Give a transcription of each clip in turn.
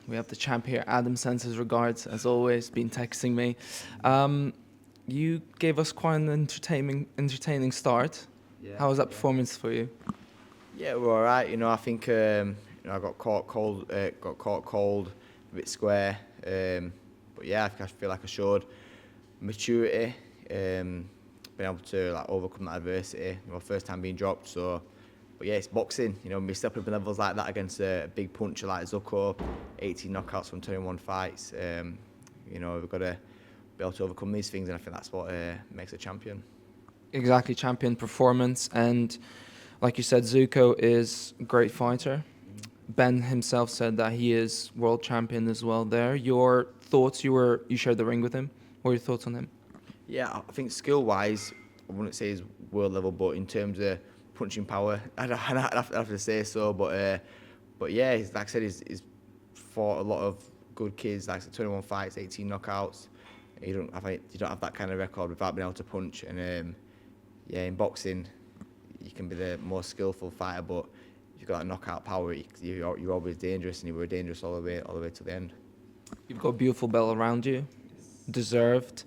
We have the champ here. Adam sends his regards, as always, been texting me. You gave us quite an entertaining start. Yeah. How was that Yeah. performance for you? Yeah, we're all right. I think I got caught cold, a bit square. But yeah, I feel like I showed maturity, being able to like overcome that adversity. First time being dropped, so. But yeah, it's boxing. Me stepping up in levels like that against a big puncher like Zuko, 18 knockouts from 21 fights. We've got to be able to overcome these things, and I think that's what makes a champion. Exactly, champion performance. And like you said, Zuko is a great fighter. Ben himself said that he is world champion as well there. Your thoughts, you shared the ring with him. What are your thoughts on him? Yeah, I think skill-wise, I wouldn't say he's world level, but in terms of punching power, I'd have to say so. But yeah, like I said, he's fought a lot of good kids, like 21 fights, 18 knockouts. You don't have that kind of record without being able to punch. And yeah, in boxing, you can be the most skillful fighter, but if you've got that knockout power, you're always dangerous, and you were dangerous all the way to the end. You've got a beautiful belt around you, deserved.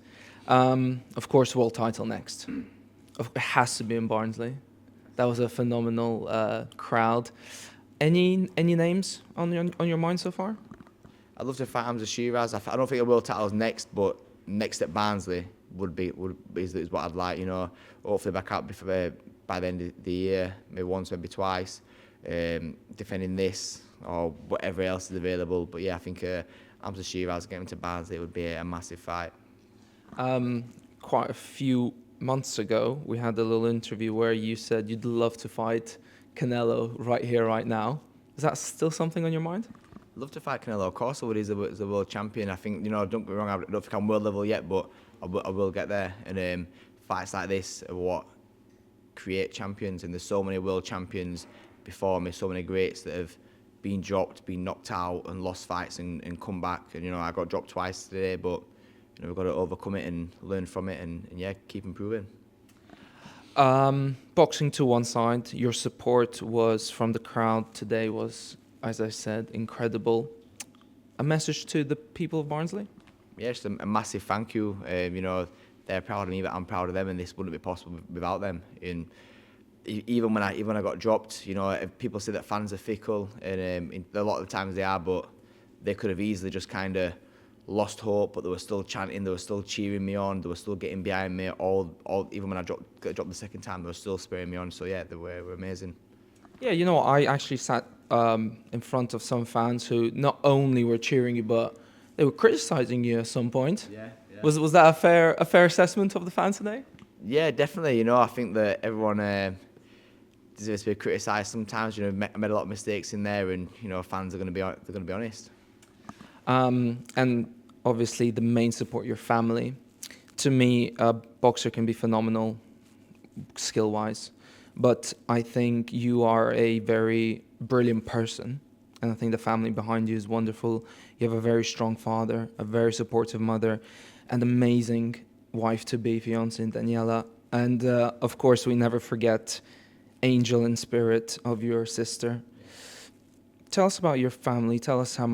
Of course, world title next. It has to be in Barnsley. That was a phenomenal crowd. Any names on your mind so far? I'd love to fight Hamzah Sheeraz. I don't think a world title's next, but next at Barnsley is what I'd like. Hopefully back out by the end of the year, maybe once, maybe twice, defending this or whatever else is available. But yeah, I think Hamzah Sheeraz getting to Barnsley would be a massive fight. Quite a few months ago, we had a little interview where you said you'd love to fight Canelo right here, right now. Is that still something on your mind? I'd love to fight Canelo. Of course I would. He's a world champion. I think, don't get me wrong, I don't think I'm world level yet, but I will get there. And fights like this are what create champions. And there's so many world champions before me, so many greats that have been dropped, been knocked out and lost fights and come back. And, I got dropped twice today, but we've got to overcome it and learn from it and yeah, keep improving. Boxing to one side, your support was from the crowd today was, as I said, incredible. A message to the people of Barnsley? Yeah, just a massive thank you. They're proud of me, but I'm proud of them, and this wouldn't be possible without them. And even when I got dropped, people say that fans are fickle, and a lot of the times they are, but they could have easily just kind of lost hope, but they were still chanting, they were still cheering me on, they were still getting behind me. Even when I got dropped the second time, they were still spurring me on. So yeah, they were amazing. Yeah, I actually sat in front of some fans who not only were cheering you, but they were criticizing you at some point. Yeah. Was that a fair assessment of the fans today? Yeah, definitely. I think that everyone deserves to be criticised sometimes. I made a lot of mistakes in there, and fans are going to be honest. And obviously the main support, your family. To me, a boxer can be phenomenal skill-wise, but I think you are a very brilliant person, and I think the family behind you is wonderful. You have a very strong father, a very supportive mother, and amazing wife-to-be, fiancée Daniela. And of course, we never forget angel and spirit of your sister. Tell us about your family. Tell us how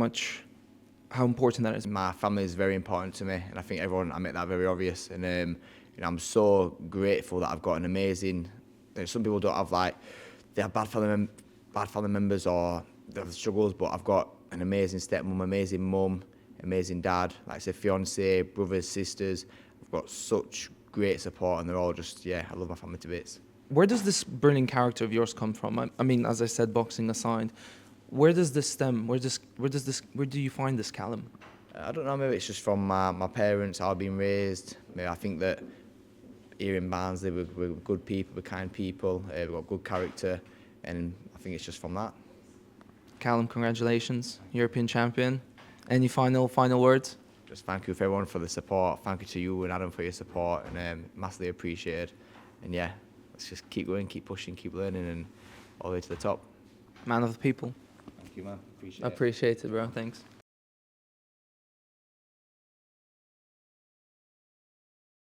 important that is. My family is very important to me, and I think I make that very obvious. And I'm so grateful that I've got an amazing. Some people don't have they have bad family members or they have struggles, but I've got an amazing stepmom, amazing mum, amazing dad. Like I said, fiance, brothers, sisters. I've got such great support, and they're all just I love my family to bits. Where does this brilliant character of yours come from? I mean, as I said, boxing aside. Where does this stem? Where do you find this, Callum? I don't know, maybe it's just from my parents, how I've been raised. Maybe I think that here in Barnsley we're good people, we're kind people, we've got good character, and I think it's just from that. Callum, congratulations, European champion. Any final words? Just thank you for everyone for the support. Thank you to you and Adam for your support, and massively appreciated. And yeah, let's just keep going, keep pushing, keep learning, and all the way to the top. Man of the people. Thank you, man. Appreciate it. Appreciate it, bro. Thanks.